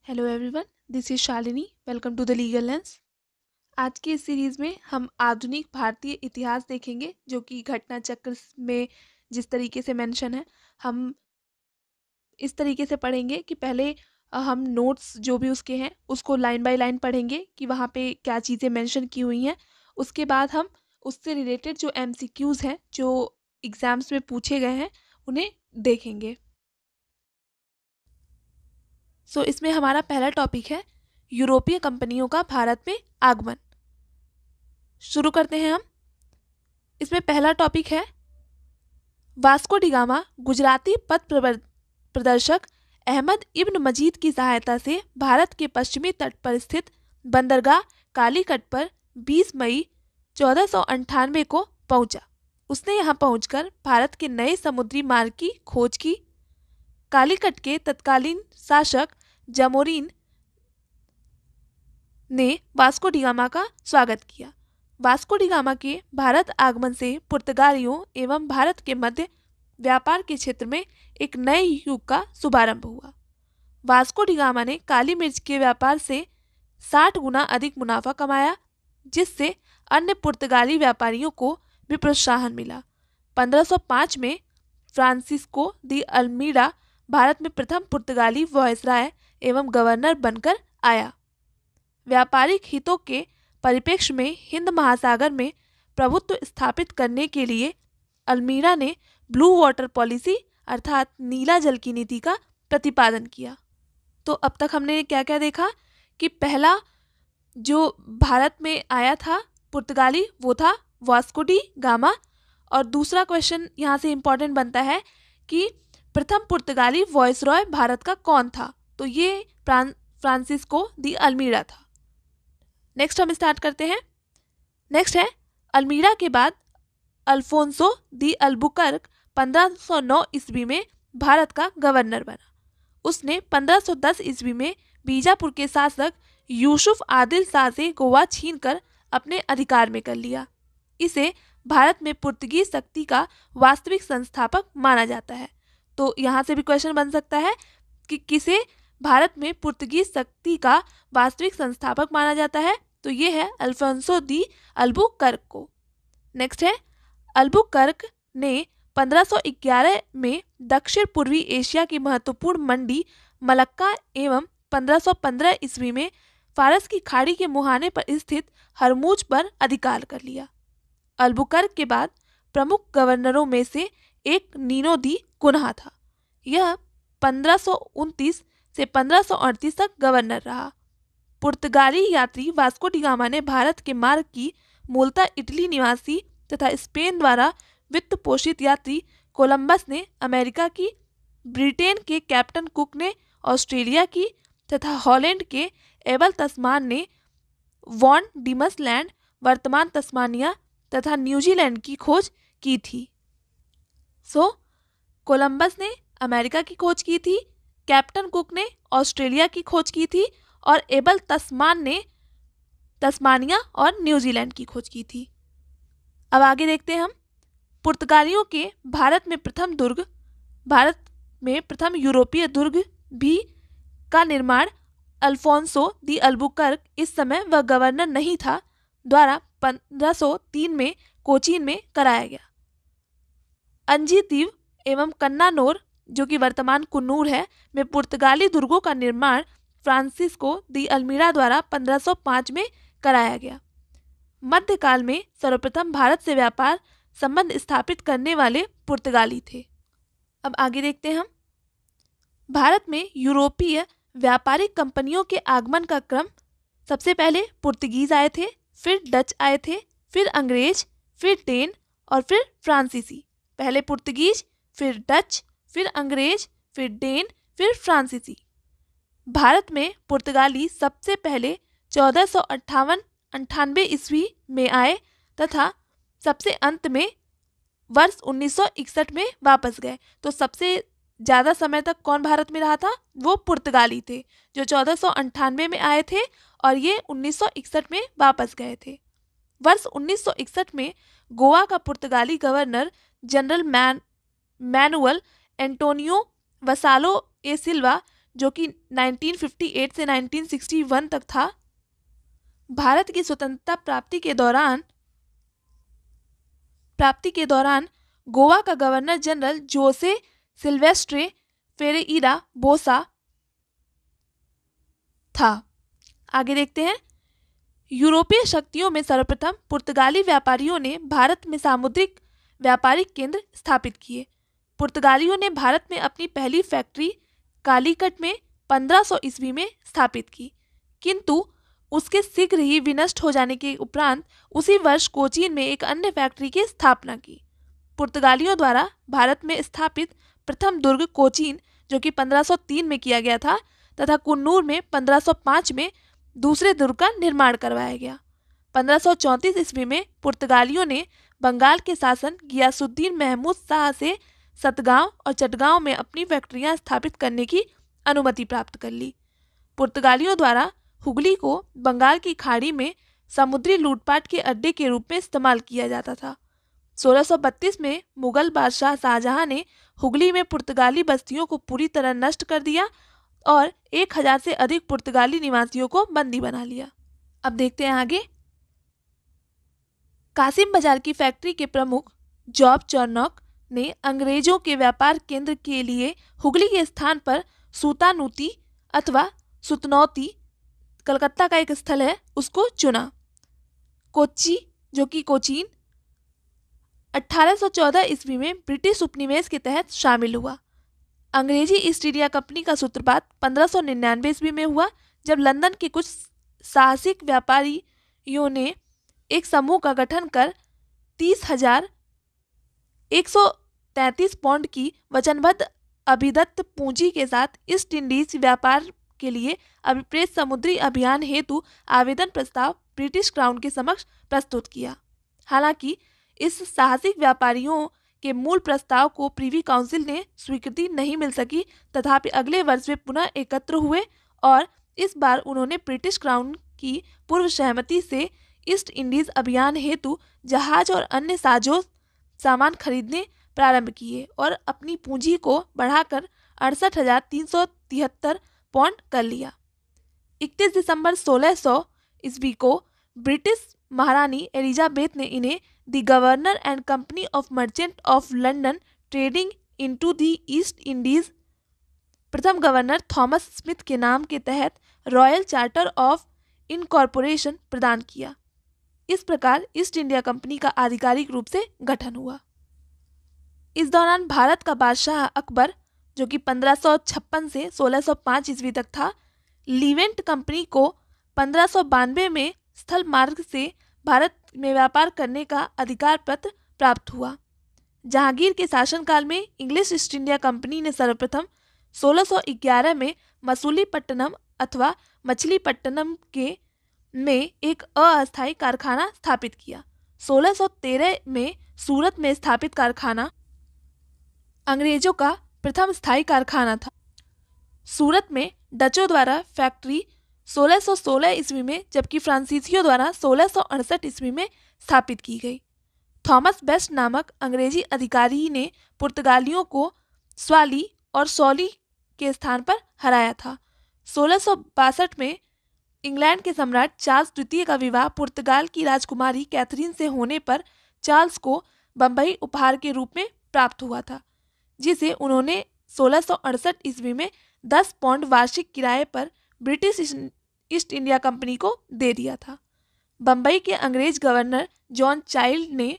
Hello everyone, this is Shalini. Welcome to the legal lens. आज की इस सीरीज़ में हम आधुनिक भारतीय इतिहास देखेंगे, जो कि घटना चक्र में जिस तरीके से मेंशन है, हम इस तरीके से पढ़ेंगे कि पहले हम नोट्स जो भी उसके हैं उसको लाइन बाय लाइन पढ़ेंगे कि वहाँ पे क्या चीज़ें मेंशन की हुई हैं। उसके बाद हम उससे रिलेटेड जो एमसीक्यूज़ हैं, जो एग्ज़ाम्स में पूछे गए हैं, उन्हें देखेंगे। इसमें हमारा पहला टॉपिक है यूरोपीय कंपनियों का भारत में आगमन। शुरू करते हैं हम। इसमें पहला टॉपिक है वास्को डी गामा गुजराती पथ प्रदर्शक अहमद इब्न मजीद की सहायता से भारत के पश्चिमी तट पर स्थित बंदरगाह कालीकट पर 20 मई 1498 को पहुंचा। उसने यहां पहुंचकर भारत के नए समुद्री मार्ग की खोज की। कालीकट के तत्कालीन शासक जमोरीन ने वास्को डी गामा का स्वागत किया। वास्को डी गामा के भारत आगमन से पुर्तगालियों एवं भारत के मध्य व्यापार के क्षेत्र में एक नए युग का शुभारंभ हुआ। वास्को डी गामा ने काली मिर्च के व्यापार से 60 गुना अधिक मुनाफा कमाया, जिससे अन्य पुर्तगाली व्यापारियों को भी प्रोत्साहन मिला। 1505 में फ्रांसिस्को दी अल्मीडा भारत में प्रथम पुर्तगाली वायसराय एवं गवर्नर बनकर आया। व्यापारिक हितों के परिप्रेक्ष्य में हिंद महासागर में प्रभुत्व स्थापित करने के लिए अल्मीडा ने ब्लू वाटर पॉलिसी अर्थात नीला जल की नीति का प्रतिपादन किया। तो अब तक हमने क्या क्या देखा कि पहला जो भारत में आया था पुर्तगाली वो था वास्को डी गामा, और दूसरा क्वेश्चन यहाँ से इम्पोर्टेंट बनता है कि प्रथम पुर्तगाली वायसरॉय भारत का कौन था। तो ये फ्रांसिस्को दी अल्मीडा था। नेक्स्ट हम स्टार्ट करते हैं। नेक्स्ट है अल्मीडा के बाद अल्फोंसो दी अल्बुकर्क 1509 ईस्वी में भारत का गवर्नर बना। उसने 1510 ईस्वी में बीजापुर के शासक यूसुफ आदिल शाह से गोवा छीनकर अपने अधिकार में कर लिया। इसे भारत में पुर्तगीज शक्ति का वास्तविक संस्थापक माना जाता है। तो यहाँ से भी क्वेश्चन बन सकता है कि किसे भारत में पुर्तगीज शक्ति का वास्तविक संस्थापक माना जाता है। तो ये है अल्फोंसो दी अल्बुकर्क को। नेक्स्ट है अल्बुकर्क ने 1511 में दक्षिण पूर्वी एशिया की महत्वपूर्ण मंडी मलक्का एवं 1515 ईस्वी में फारस की खाड़ी के मुहाने पर स्थित हरमुज पर अधिकार कर लिया। अल्बुकर्क के बाद प्रमुख गवर्नरों में से एक नीनो दी कुन्हा था। यह 1529 से 1538 तक गवर्नर रहा। पुर्तगाली यात्री वास्को डी गामा ने भारत के मार्ग की मूलतः इटली निवासी तथा स्पेन द्वारा वित्त पोषित यात्री कोलंबस ने अमेरिका की, ब्रिटेन के कैप्टन कुक ने ऑस्ट्रेलिया की तथा हॉलैंड के एबल तस्मान ने वॉन डिमस लैंड वर्तमान तस्मानिया तथा न्यूजीलैंड की खोज की थी। कोलंबस ने अमेरिका की खोज की थी, कैप्टन कुक ने ऑस्ट्रेलिया की खोज की थी और एबल तस्मान ने तस्मानिया और न्यूजीलैंड की खोज की थी। अब आगे देखते हैं हम। पुर्तगालियों के भारत में प्रथम यूरोपीय दुर्ग भी का निर्माण अल्फोंसो दी अल्बुकर्क, इस समय वह गवर्नर नहीं था, द्वारा 1503 में कोचीन में कराया गया। अंजी द्वीप एवं कन्नानोर, जो कि वर्तमान कुन्नूर है, में पुर्तगाली दुर्गों का निर्माण फ्रांसिस्को दी अल्मीडा द्वारा 1505 में कराया गया। मध्यकाल में सर्वप्रथम भारत से व्यापार संबंध स्थापित करने वाले पुर्तगाली थे। अब आगे देखते हैं हम। भारत में यूरोपीय व्यापारिक कंपनियों के आगमन का क्रम, सबसे पहले पुर्तगीज आए थे, फिर डच आए थे, फिर अंग्रेज, फिर डेन और फिर फ्रांसीसी। पहले पुर्तगीज, फिर डच, फिर अंग्रेज, फिर डेन, फिर फ्रांसीसी। भारत में पुर्तगाली सबसे पहले 1498 ईस्वी में आए तथा सबसे अंत में वर्ष 1961 में वापस गए। तो सबसे ज़्यादा समय तक कौन भारत में रहा था? वो पुर्तगाली थे, जो 1498 में आए थे और ये 1961 में वापस गए थे। वर्ष 1961 में गोवा का पुर्तगाली गवर्नर जनरल मैनुअल एंटोनियो वसालो ए सिल्वा जो कि 1958 से 1961 तक था, भारत की स्वतंत्रता प्राप्ति के दौरान गोवा का गवर्नर जनरल जोसे सिल्वेस्ट्रे फेरेइरा बोसा था। आगे देखते हैं। यूरोपीय शक्तियों में सर्वप्रथम पुर्तगाली व्यापारियों ने भारत में सामुद्रिक व्यापारिक केंद्र स्थापित किए। पुर्तगालियों ने भारत में अपनी पहली फैक्ट्री कालीकट में 1500 ईस्वी में स्थापित की, किंतु उसके शीघ्र ही विनष्ट हो जाने के उपरांत उसी वर्ष कोचीन में एक अन्य फैक्ट्री की स्थापना की। पुर्तगालियों द्वारा भारत में स्थापित प्रथम दुर्ग कोचीन, जो कि 1503 में किया गया था, तथा कुन्नूर में 1505 में दूसरे दुर्ग का निर्माण करवाया गया। 1534 ईस्वी में पुर्तगालियों ने बंगाल के शासक गियासुद्दीन महमूद शाह से सतगांव और चटगांव में अपनी फैक्ट्रियां स्थापित करने की अनुमति प्राप्त कर ली। पुर्तगालियों द्वारा हुगली को बंगाल की खाड़ी में समुद्री लूटपाट के अड्डे के रूप में इस्तेमाल किया जाता था। 1632 में मुगल बादशाह शाहजहां ने हुगली में पुर्तगाली बस्तियों को पूरी तरह नष्ट कर दिया और 1000 से अधिक पुर्तगाली निवासियों को बंदी बना लिया। अब देखते हैं आगे। कासिम बाजार की फैक्ट्री के प्रमुख जॉब चर्नॉक ने अंग्रेजों के व्यापार केंद्र के लिए हुगली के स्थान पर सूतानूती अथवा सुतनौती, कलकत्ता का एक स्थल है, उसको चुना। कोच्चि, जो कि कोचीन, 1814 ईस्वी में ब्रिटिश उपनिवेश के तहत शामिल हुआ। अंग्रेजी ईस्ट इंडिया कंपनी का सूत्रपात 1599 ईस्वी में हुआ, जब लंदन के कुछ साहसिक व्यापारियों ने एक समूह का गठन कर 30,133 पाउंड की वचनबद्ध अभिदत्त पूंजी के साथ ईस्ट इंडीज व्यापार के लिए अभिप्रेत समुद्री अभियान हेतु आवेदन प्रस्ताव ब्रिटिश क्राउन के समक्ष प्रस्तुत किया। हालांकि इस साहसिक व्यापारियों के मूल प्रस्ताव को प्रीवी काउंसिल ने स्वीकृति नहीं मिल सकी, तथापि अगले वर्ष वे पुनः एकत्र हुए और इस बार उन्होंने ब्रिटिश क्राउन की पूर्व सहमति से ईस्ट इंडीज अभियान हेतु जहाज और अन्य साजो सामान खरीदने प्रारंभ किए और अपनी पूंजी को बढ़ाकर 68,373 पाउंड कर लिया। 31 दिसंबर 1600 ईस्वी को ब्रिटिश महारानी एलिजाबेथ ने इन्हें the governor and company of merchant of London trading into the east Indies, प्रथम गवर्नर थॉमस स्मिथ के नाम के तहत रॉयल चार्टर ऑफ इनकॉर्पोरेशन प्रदान किया। इस प्रकार ईस्ट इंडिया कंपनी का आधिकारिक रूप से गठन हुआ। इस दौरान भारत का बादशाह अकबर, जो कि 1556 से 1605 ईस्वी तक था, लीवेंट कंपनी को 1592 में स्थल मार्ग से भारत में व्यापार करने का अधिकार पत्र प्राप्त हुआ। जहांगीर के शासनकाल में इंग्लिश ईस्ट इंडिया कंपनी ने सर्वप्रथम 1611 में मसूलीपट्टनम अथवा मछलीपट्टनम में एक अस्थायी कारखाना स्थापित किया। 1613 में सूरत में स्थापित कारखाना अंग्रेजों का प्रथम स्थायी कारखाना था। सूरत में डचों द्वारा फैक्ट्री 1616 ईस्वी में, जबकि फ्रांसीसियों द्वारा 1668 ईस्वी में स्थापित की गई। थॉमस बेस्ट नामक अंग्रेजी अधिकारी ने पुर्तगालियों को स्वाली और सौली के स्थान पर हराया था। 1662 में इंग्लैंड के सम्राट चार्ल्स द्वितीय का विवाह पुर्तगाल की राजकुमारी कैथरीन से होने पर चार्ल्स को बम्बई उपहार के रूप में प्राप्त हुआ था, जिसे उन्होंने 1668 ईस्वी में 10 पाउंड वार्षिक किराए पर ब्रिटिश ईस्ट इंडिया कंपनी को दे दिया था। बम्बई के अंग्रेज गवर्नर जॉन चाइल्ड ने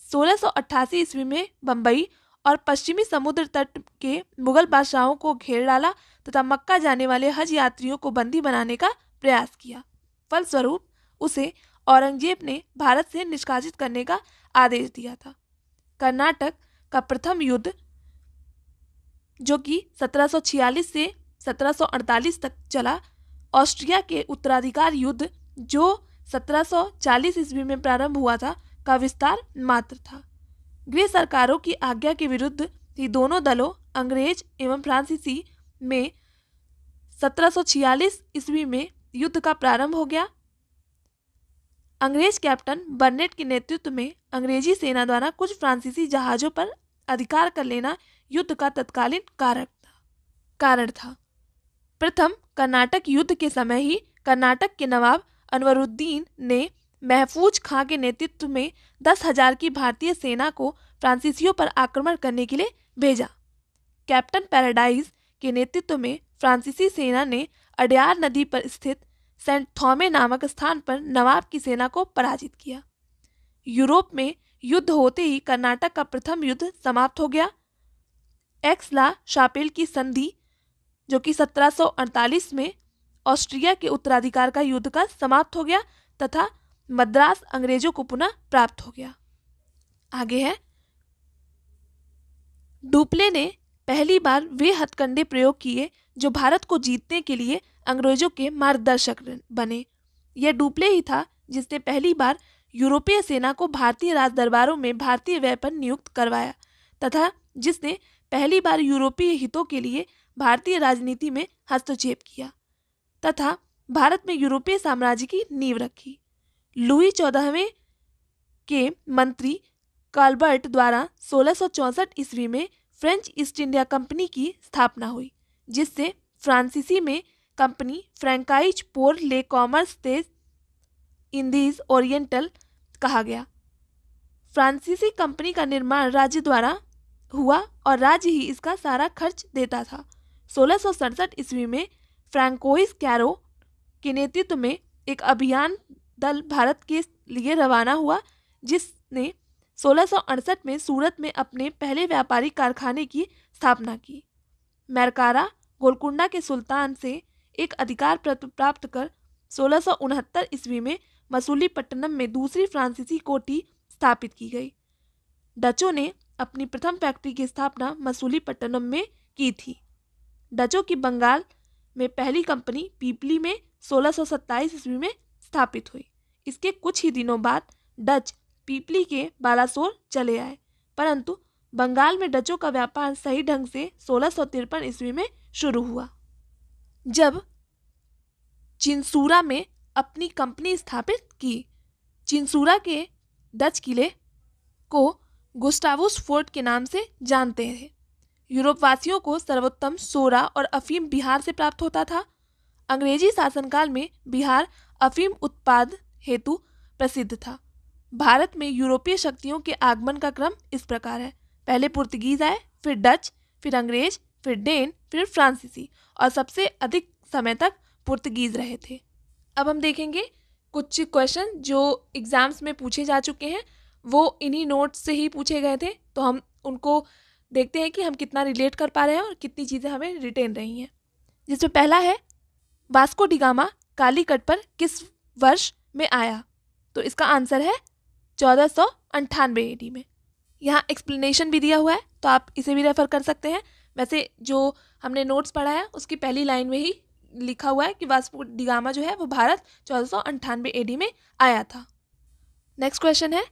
1688 ईस्वी में बम्बई और पश्चिमी समुद्र तट के मुगल बादशाहों को घेर डाला तथा मक्का जाने वाले हज यात्रियों को बंदी बनाने का प्रयास किया। फलस्वरूप उसे औरंगजेब ने भारत से निष्कासित करने का आदेश दिया था। कर्नाटक का प्रथम युद्ध, जो कि 1746 से 1748 तक चला, ऑस्ट्रिया के उत्तराधिकार युद्ध, जो 1740 ईस्वी में प्रारंभ हुआ था, का विस्तार मात्र था। गृह सरकारों की आज्ञा के विरुद्ध ही दोनों दलों, अंग्रेज एवं फ्रांसीसी, में 1746 ईस्वी में युद्ध का प्रारंभ हो गया। अंग्रेज कैप्टन बर्नेट के नेतृत्व में अंग्रेजी सेना द्वारा कुछ फ्रांसीसी जहाज़ों पर अधिकार कर लेना युद्ध का तत्कालीन कारण था। प्रथम कर्नाटक युद्ध के समय ही कर्नाटक के नवाब अनवरुद्दीन ने महफूज खां के नेतृत्व में 10,000 की भारतीय सेना को फ्रांसीसियों पर आक्रमण करने के लिए भेजा। कैप्टन पैराडाइज के नेतृत्व में फ्रांसीसी सेना ने अडयार नदी पर स्थित सेंट थॉमे नामक स्थान पर नवाब की सेना को पराजित किया। यूरोप में युद्ध होते ही कर्नाटक का प्रथम युद्ध समाप्त हो गया। एक्सला शापेल की संधि, जो कि 1748 में ऑस्ट्रिया के उत्तराधिकार का युद्ध का समाप्त हो गया तथा मद्रास अंग्रेजों को पुनः प्राप्त हो गया। आगे है, डुप्ले ने पहली बार वे हथकंडे प्रयोग किए जो भारत को जीतने के लिए अंग्रेजों के मार्गदर्शक बने। यह डुप्ले ही था जिसने पहली बार यूरोपीय सेना को भारतीय राजदरबारों में भारतीय वेपन नियुक्त करवाया तथा जिसने पहली बार यूरोपीय हितों के लिए भारतीय राजनीति में हस्तक्षेप किया तथा भारत में यूरोपीय साम्राज्य की नींव रखी। लुई 14वें के मंत्री काल्बर्ट द्वारा 1664 ईस्वी में फ्रेंच ईस्ट इंडिया कंपनी की स्थापना हुई, जिससे फ्रांसीसी में कंपनी फ्रैंकाइज पोर ले कॉमर्स दे इंडीज ओरिएंटल कहा गया। फ्रांसीसी कंपनी का निर्माण राज्य द्वारा हुआ और राज्य ही इसका सारा खर्च देता था। 1667 ईस्वी में फ्रैंकोइस कैरो के नेतृत्व में एक अभियान दल भारत के लिए रवाना हुआ, जिसने 1668 में सूरत में अपने पहले व्यापारिक कारखाने की स्थापना की। मैरकारा गोलकुंडा के सुल्तान से एक अधिकार प्राप्त कर 1669 ईस्वी में मसूलीपट्टनम में दूसरी फ्रांसीसी कोठी स्थापित की गई। डचों ने अपनी प्रथम फैक्ट्री की स्थापना मसूलीपट्टनम में की थी। डचों की बंगाल में पहली कंपनी पीपली में 1627 ईस्वी में स्थापित हुई। इसके कुछ ही दिनों बाद डच पीपली के बालासोर चले आए, परंतु बंगाल में डचों का व्यापार सही ढंग से 1653 ईस्वी में शुरू हुआ, जब चिंसूरा में अपनी कंपनी स्थापित की। चिंसूरा के डच किले को गुस्टावुस फोर्ट के नाम से जानते थे। यूरोपवासियों को सर्वोत्तम सोरा और अफीम बिहार से प्राप्त होता था। अंग्रेजी शासनकाल में बिहार अफीम उत्पाद हेतु प्रसिद्ध था। भारत में यूरोपीय शक्तियों के आगमन का क्रम इस प्रकार है। पहले पुर्तगीज आए, फिर डच, फिर अंग्रेज, फिर डेन, फिर फ्रांसीसी और सबसे अधिक समय तक पुर्तगीज रहे थे। अब हम देखेंगे कुछ क्वेश्चन जो एग्जाम्स में पूछे जा चुके हैं, वो इन्हीं नोट्स से ही पूछे गए थे, तो हम उनको देखते हैं कि हम कितना रिलेट कर पा रहे हैं और कितनी चीज़ें हमें रिटेन रही हैं। जिसमें पहला है, वास्को डी गामा कालीकट पर किस वर्ष में आया? तो इसका आंसर है 1498 AD में। यहाँ एक्सप्लेनेशन भी दिया हुआ है, तो आप इसे भी रेफर कर सकते हैं। वैसे जो हमने नोट्स पढ़ा है उसकी पहली लाइन में ही लिखा हुआ है कि वास्को डी गामा जो है वो भारत 1498 AD में आया था। नेक्स्ट क्वेश्चन है,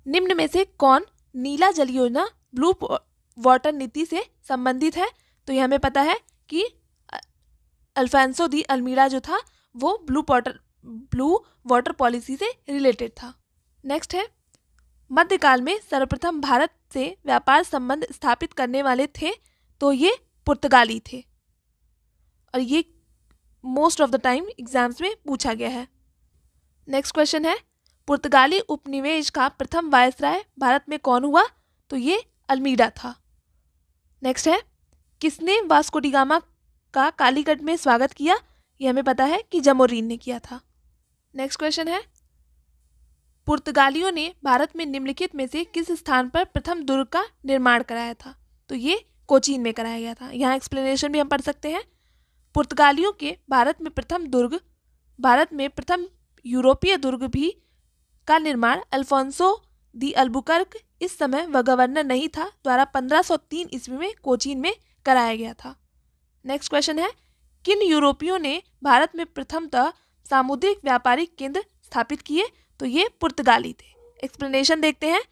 निम्न में से कौन नीला जल योजना ब्लू वाटर नीति से संबंधित है? तो ये हमें पता है कि अल्फांसो दी अल्मीड़ा जो था वो ब्लू वाटर पॉलिसी से रिलेटेड था। नेक्स्ट है, मध्यकाल में सर्वप्रथम भारत से व्यापार संबंध स्थापित करने वाले थे, तो ये पुर्तगाली थे और ये most of the time exams में पूछा गया है। नेक्स्ट क्वेश्चन है, पुर्तगाली उपनिवेश का प्रथम वायसराय भारत में कौन हुआ? तो ये अल्मीड़ा था। नेक्स्ट है, किसने वास्को डी गामा का कालीकट में स्वागत किया? ये हमें पता है कि जमोरीन ने किया था। नेक्स्ट क्वेश्चन है, पुर्तगालियों ने भारत में निम्नलिखित में से किस स्थान पर प्रथम दुर्ग का निर्माण कराया था? तो ये कोचीन में कराया गया था। यहाँ एक्सप्लेनेशन भी हम पढ़ सकते हैं। पुर्तगालियों के भारत में प्रथम यूरोपीय दुर्ग भी का निर्माण अल्फोंसो दी अल्बुकर्क, इस समय वह गवर्नर नहीं था, द्वारा 1503 ईस्वी में कोचीन में कराया गया था। नेक्स्ट क्वेश्चन है, किन यूरोपियों ने भारत में प्रथमतः सामुद्रिक व्यापारिक केंद्र स्थापित किए? तो ये पुर्तगाली थे। एक्सप्लेनेशन देखते हैं।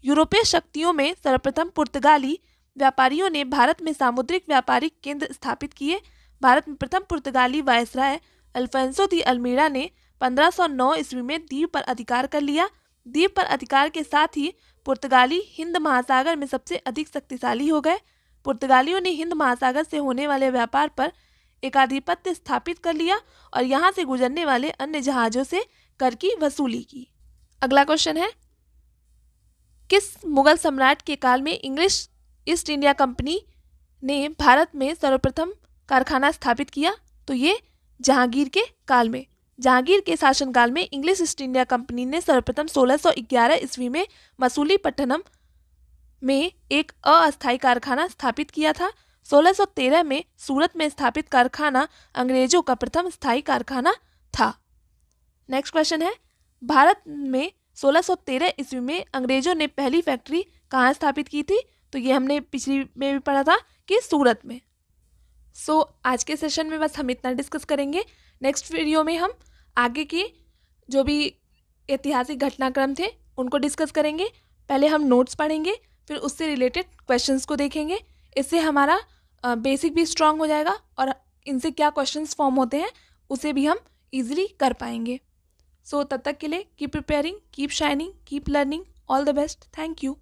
यूरोपीय शक्तियों में सर्वप्रथम पुर्तगाली व्यापारियों ने भारत में सामुद्रिक व्यापारिक केंद्र स्थापित किए। भारत में प्रथम पुर्तगाली वायसराय अल्फोंसो दी अल्मीड़ा ने 1509 ईस्वी में द्वीप पर अधिकार कर लिया। द्वीप पर अधिकार के साथ ही पुर्तगाली हिंद महासागर में सबसे अधिक शक्तिशाली हो गए। पुर्तगालियों ने हिंद महासागर से होने वाले व्यापार पर एक आधिपत्य स्थापित कर लिया और यहाँ से गुजरने वाले अन्य जहाज़ों से कर की वसूली की। अगला क्वेश्चन है, किस मुगल सम्राट के काल में इंग्लिश ईस्ट इंडिया कंपनी ने भारत में सर्वप्रथम कारखाना स्थापित किया? तो ये जहांगीर के काल में। जहांगीर के शासनकाल में इंग्लिश ईस्ट इंडिया कंपनी ने सर्वप्रथम 1611 ईस्वी में मसूलीपट्टनम में एक अस्थायी कारखाना स्थापित किया था। 1613 में सूरत में स्थापित कारखाना अंग्रेजों का प्रथम स्थायी कारखाना था। नेक्स्ट क्वेश्चन है, भारत में 1613 ईस्वी में अंग्रेजों ने पहली फैक्ट्री कहाँ स्थापित की थी? तो ये हमने पिछली में भी पढ़ा था कि सूरत में। आज के सेशन में बस हम इतना डिस्कस करेंगे। नेक्स्ट वीडियो में हम आगे के जो भी ऐतिहासिक घटनाक्रम थे उनको डिस्कस करेंगे। पहले हम नोट्स पढ़ेंगे, फिर उससे रिलेटेड क्वेश्चंस को देखेंगे। इससे हमारा बेसिक भी स्ट्रांग हो जाएगा और इनसे क्या क्वेश्चंस फॉर्म होते हैं उसे भी हम इजीली कर पाएंगे। तब तक के लिए keep preparing, keep shining, keep learning. All the best. Thank you.